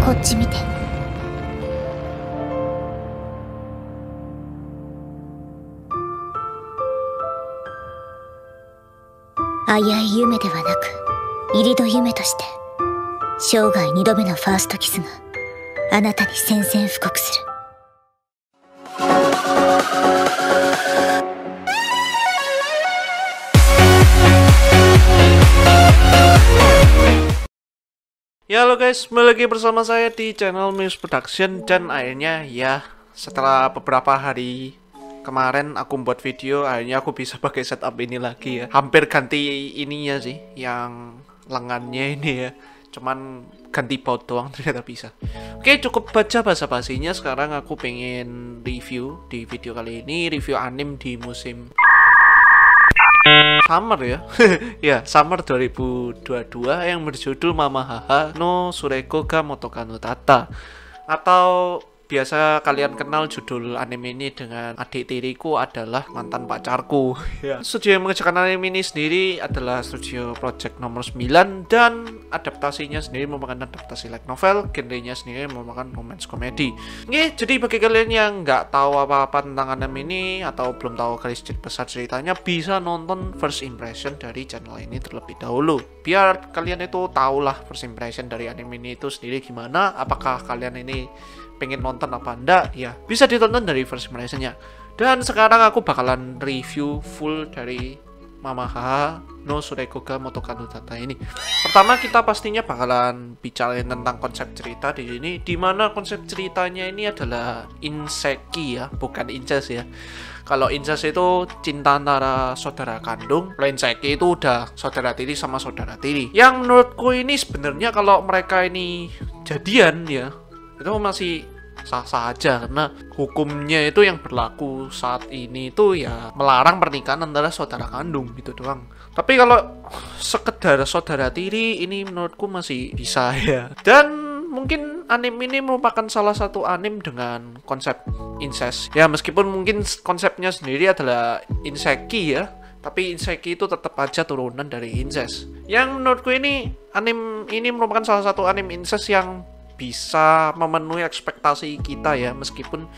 こっち見て。危うい夢ではなく、入り戸夢として、生涯2度目のファーストキスがあなたに宣戦布告する。Ya halo guys, kembali lagi bersama saya di channel Muse Production. Dan akhirnya ya setelah beberapa hari kemarin aku buat video, akhirnya aku bisa pakai setup ini lagi ya. Hampir ganti ininya sih, yang lengannya ini ya, cuman ganti baut doang ternyata bisa. Oke, cukup baca basa-basinya. Sekarang aku pengen review di video kali ini, review anime di musim Summer ya. Ya, Summer 2022 yang berjudul Mamahaha no Sureko ga Motoka no Tata, atau biasa kalian kenal judul anime ini dengan Adik Tiriku Adalah Mantan Pacarku. Ya. Studio yang mengerjakan anime ini sendiri adalah Studio Project nomor 9, dan adaptasinya sendiri merupakan adaptasi light novel, genrenya sendiri merupakan romance komedi. Oke, jadi bagi kalian yang nggak tahu apa-apa tentang anime ini atau belum tahu garis besar ceritanya, bisa nonton first impression dari channel ini terlebih dahulu. Biar kalian itu tahulah first impression dari anime ini itu sendiri gimana, apakah kalian ini pengen nonton apa enggak, ya bisa ditonton dari first impressionnya. Dan sekarang aku bakalan review full dari Mamahaha no Sureko ga Motoka no Tata ini. Pertama kita pastinya bakalan bicarain tentang konsep cerita di sini, dimana konsep ceritanya ini adalah inseki ya, bukan incest ya. Kalau incest itu cinta antara saudara kandung, kalau inseki itu udah saudara tiri sama saudara tiri. Yang menurutku ini sebenarnya kalau mereka ini jadian ya, itu masih sah-sah aja, karena hukumnya itu yang berlaku saat ini itu ya melarang pernikahan antara saudara kandung gitu doang. Tapi kalau sekedar saudara tiri ini menurutku masih bisa ya. Dan mungkin anime ini merupakan salah satu anime dengan konsep incest ya, meskipun mungkin konsepnya sendiri adalah inseki ya, tapi inseki itu tetap aja turunan dari incest. Yang menurutku ini anime ini merupakan salah satu anime incest yang bisa memenuhi ekspektasi kita ya, meskipun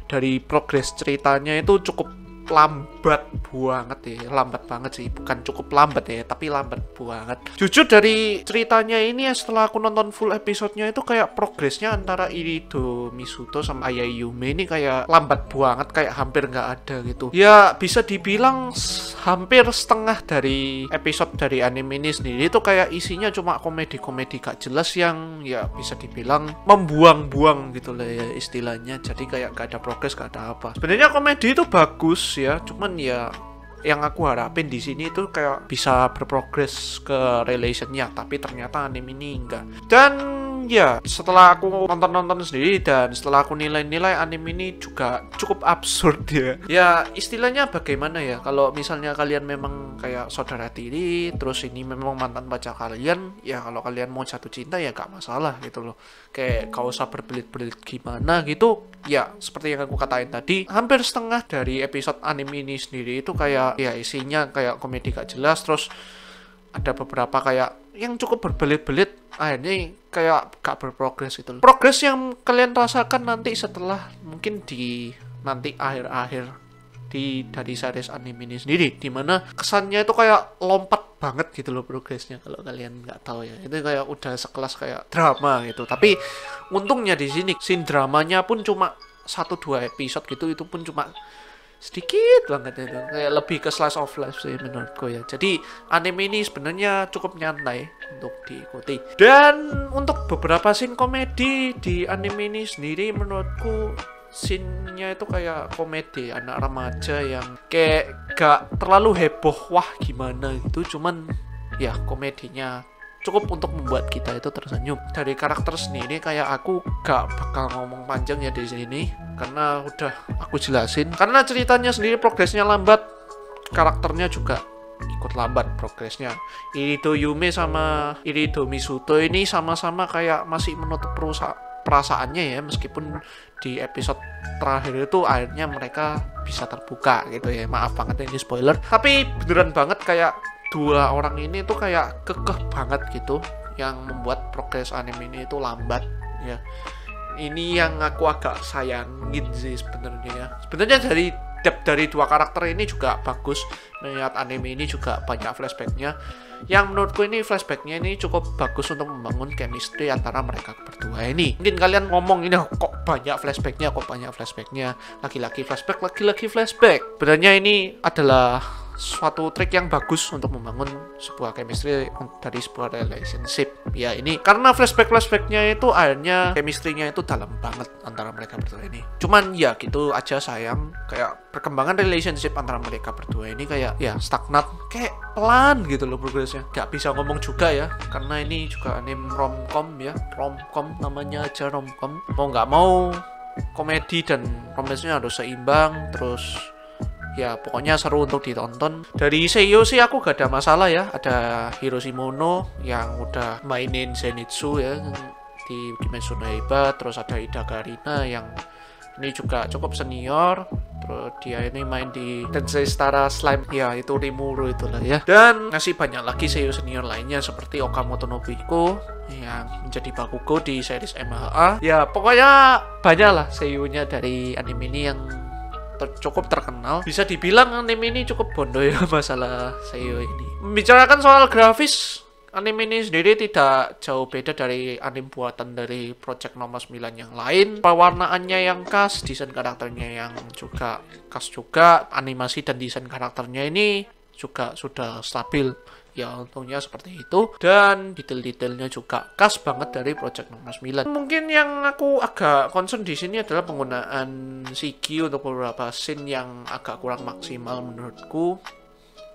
dari progres ceritanya itu cukup lambat banget ya, lambat banget sih, bukan cukup lambat ya, tapi lambat banget. Jujur dari ceritanya ini ya, setelah aku nonton full episodenya itu kayak progresnya antara Irido Misuto sama Ayayume ini kayak lambat banget, kayak hampir nggak ada gitu. Ya bisa dibilang hampir setengah dari episode dari anime ini sendiri itu kayak isinya cuma komedi-komedi gak jelas yang ya bisa dibilang membuang-buang gitu lah ya istilahnya. Jadi kayak gak ada progres, gak ada apa. Sebenarnya komedi itu bagus ya, cuman ya yang aku harapin di sini itu kayak bisa berprogres ke relationnya, tapi ternyata anime ini enggak. Dan ya setelah aku nonton sendiri dan setelah aku nilai-nilai, anime ini juga cukup absurd ya. Ya istilahnya bagaimana ya, kalau misalnya kalian memang kayak saudara tiri, terus ini memang mantan pacar kalian, ya kalau kalian mau jatuh cinta ya gak masalah gitu loh. Kayak gak usah berbelit-belit gimana gitu. Ya seperti yang aku katain tadi, hampir setengah dari episode anime ini sendiri itu kayak ya isinya kayak komedi gak jelas, terus ada beberapa kayak yang cukup berbelit-belit, akhirnya kayak gak berprogres gitu. Progres yang kalian rasakan nanti setelah mungkin di nanti akhir-akhir dari series anime ini sendiri, dimana kesannya itu kayak lompat banget gitu loh progresnya. Kalau kalian nggak tahu ya, itu kayak udah sekelas kayak drama gitu. Tapi untungnya di sini scene dramanya pun cuma 1-2 episode gitu, itu pun cuma sedikit banget itu, kayak lebih ke slice of life sih menurutku ya. Jadi anime ini sebenarnya cukup nyantai untuk diikuti. Dan untuk beberapa scene komedi di anime ini sendiri menurutku scene-nya itu kayak komedi anak remaja yang kayak gak terlalu heboh wah gimana gitu, cuman ya komedinya cukup untuk membuat kita itu tersenyum. Dari karakter sendiri kayak aku gak bakal ngomong panjang ya di sini, karena udah aku jelasin. Karena ceritanya sendiri progresnya lambat, karakternya juga ikut lambat progresnya. Irido Yume sama Irido Misuto ini sama-sama kayak masih menutup perasaannya ya, meskipun di episode terakhir itu akhirnya mereka bisa terbuka gitu ya. Maaf banget ini spoiler, tapi beneran banget kayak dua orang ini tuh kayak kekeh banget gitu, yang membuat progres anime ini itu lambat. ya. Ini yang aku agak sayangin sih sebenarnya ya. Sebenarnya dari depth dari dua karakter ini juga bagus. Melihat anime ini juga banyak flashbacknya. Yang menurutku ini flashbacknya ini cukup bagus untuk membangun chemistry antara mereka berdua ini. Mungkin kalian ngomong ini kok banyak flashbacknya, lagi-lagi flashback, lagi-lagi flashback. Sebenarnya ini adalah suatu trik yang bagus untuk membangun sebuah chemistry dari sebuah relationship. Ya ini karena flashbacknya itu akhirnya chemistry-nya itu dalam banget antara mereka berdua ini. Cuman ya gitu aja sayang, kayak perkembangan relationship antara mereka berdua ini kayak ya stagnat, kayak pelan gitu loh progresnya. Gak bisa ngomong juga ya, karena ini juga anime romcom ya, romcom namanya aja romcom. Mau nggak mau komedi dan romansnya harus seimbang, terus ya pokoknya seru untuk ditonton. Dari Seiyu sih aku gak ada masalah ya. Ada Hiroshi Mono yang udah mainin Zenitsu ya di Kimetsu no Yaiba. Terus ada Ida Garina yang ini juga cukup senior. Terus dia ini main di Tensei Stara Slime, ya itu Rimuru itulah ya. Dan masih banyak lagi Seiyu senior lainnya seperti Okamoto Nobuhiko yang menjadi Bakugo di series MHA. Ya pokoknya banyak lah seiyunya dari anime ini yang cukup terkenal. Bisa dibilang anime ini cukup bondo ya masalah seiyu ini. Membicarakan soal grafis, anime ini sendiri tidak jauh beda dari anime buatan dari Project Nomor 9 yang lain. Pewarnaannya yang khas, desain karakternya yang juga khas juga, animasi dan desain karakternya ini juga sudah stabil. Ya untungnya seperti itu. Dan detail-detailnya juga khas banget dari Project Nomor 9. Mungkin yang aku agak concern di sini adalah penggunaan CG untuk beberapa scene yang agak kurang maksimal menurutku.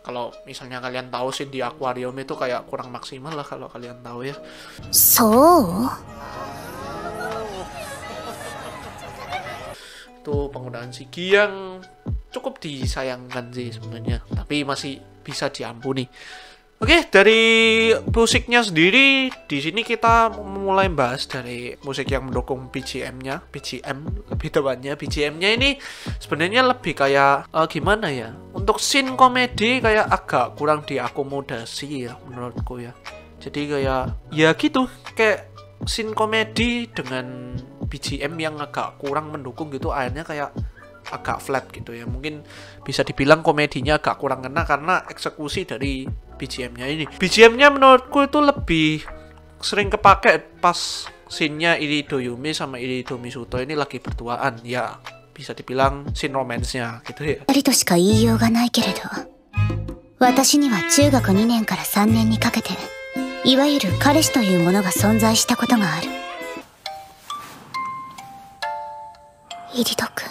Kalau misalnya kalian tahu scene di akuarium itu kayak kurang maksimal lah kalau kalian tahu ya. Itu penggunaan CG yang cukup disayangkan sih sebenarnya, tapi masih bisa diampuni. Oke, dari musiknya sendiri di sini kita mulai bahas dari musik yang mendukung BGM-nya. BGM lebih tepatnya BGM-nya ini sebenarnya lebih kayak gimana ya? Untuk scene komedi kayak agak kurang diakomodasi ya menurutku ya. Jadi kayak ya gitu, kayak scene komedi dengan BGM yang agak kurang mendukung gitu, akhirnya kayak agak flat gitu ya. Mungkin bisa dibilang komedinya agak kurang kena karena eksekusi dari BGM-nya ini. BGM-nya menurutku itu lebih sering kepake pas scene-nya Irido Yume sama Irido Misuto ini lagi berduaan. Ya, bisa dibilang scene romance-nya gitu ya. 私には中学2年から3年にかけていわゆる彼氏というものが存在したことがある。イリド君。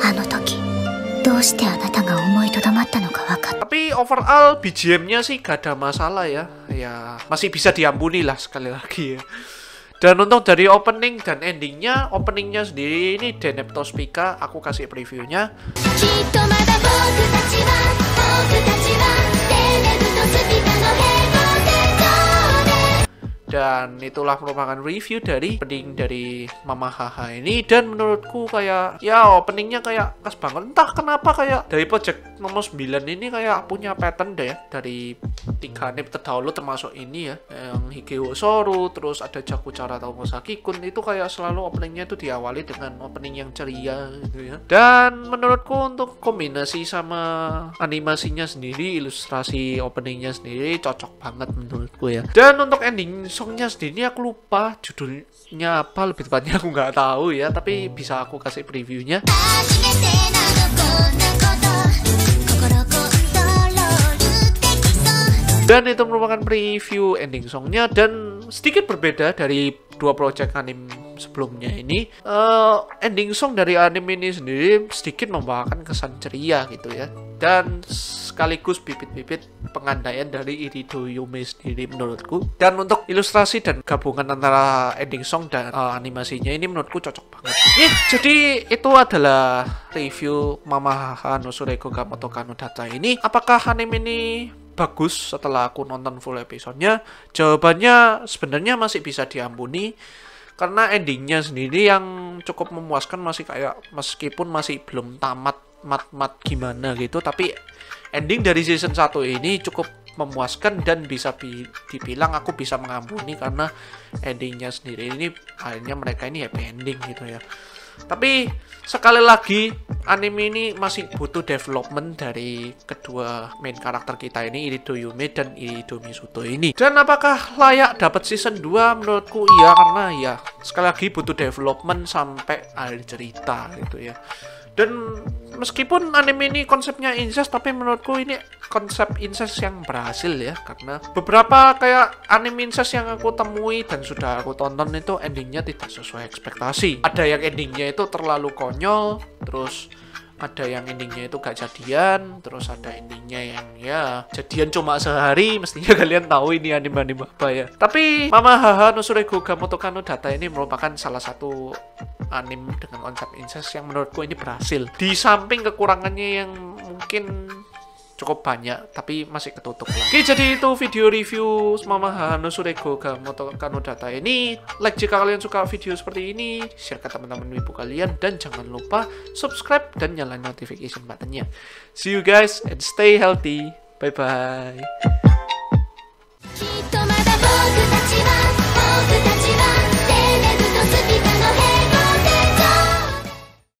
あの時どうしてあなたが思いとどまったのか分かった。 Tapi overall BGM-nya sih gak ada masalah ya. Ya masih bisa diampuni lah sekali lagi ya. Dan untuk dari opening dan endingnya, openingnya sendiri ini Deneptos Pika, aku kasih previewnya. Dan itulah merupakan review dari opening dari Mama Haha ini. Dan menurutku kayak ya openingnya kayak khas banget. Entah kenapa kayak dari Project Nomor 9 ini kayak punya pattern deh ya. Dari 3 anime terdahulu termasuk ini ya, yang Higeo Soru, terus ada Jakuchara Tomosaki-kun, itu kayak selalu openingnya itu diawali dengan opening yang ceria gitu ya. Dan menurutku untuk kombinasi sama animasinya sendiri, ilustrasi openingnya sendiri cocok banget menurutku ya. Dan untuk ending songnya sendiri aku lupa judulnya apa, lebih tepatnya aku nggak tahu ya, tapi bisa aku kasih previewnya. Dan itu merupakan preview ending songnya, dan sedikit berbeda dari dua project anime sebelumnya ini. Ending song dari anime ini sendiri sedikit membawakan kesan ceria gitu ya, dan sekaligus bibit-bibit pengandaian dari Irido Yume sendiri menurutku. Dan untuk ilustrasi dan gabungan antara ending song dan animasinya ini menurutku cocok banget. Jadi itu adalah review Mama Haha no Sureko ga Motoka no Data ini. Apakah anime ini bagus setelah aku nonton full episodenya? Jawabannya sebenarnya masih bisa diampuni, karena endingnya sendiri yang cukup memuaskan, masih kayak meskipun masih belum tamat mat gimana gitu, tapi ending dari season 1 ini cukup memuaskan dan bisa dibilang aku bisa mengampuni karena endingnya sendiri ini akhirnya mereka ini happy ending gitu ya. Tapi sekali lagi anime ini masih butuh development dari kedua main karakter kita ini, Irido Yume dan Irido Misuto ini. Dan apakah layak dapat season 2? Menurutku iya, karena ya sekali lagi butuh development sampai akhir cerita gitu ya. Dan meskipun anime ini konsepnya incest, tapi menurutku ini konsep incest yang berhasil ya, karena beberapa kayak anime incest yang aku temui dan sudah aku tonton itu endingnya tidak sesuai ekspektasi. Ada yang endingnya itu terlalu konyol, terus ada yang endingnya itu gak jadian, terus ada endingnya yang ya jadian cuma sehari. Mestinya kalian tahu ini anime-anime apa ya. Tapi Mama Haha no Sureko ga Motoka no Data ini merupakan salah satu anime dengan konsep incest yang menurutku ini berhasil. Di samping kekurangannya yang mungkin cukup banyak, tapi masih ketutup lah. Oke, jadi itu video review Mama Haha no Sureko ga Motoka no Data ini. Like jika kalian suka video seperti ini, share ke teman-teman wibu kalian, dan jangan lupa subscribe dan nyalain notification buttonnya. See you guys and stay healthy. Bye bye.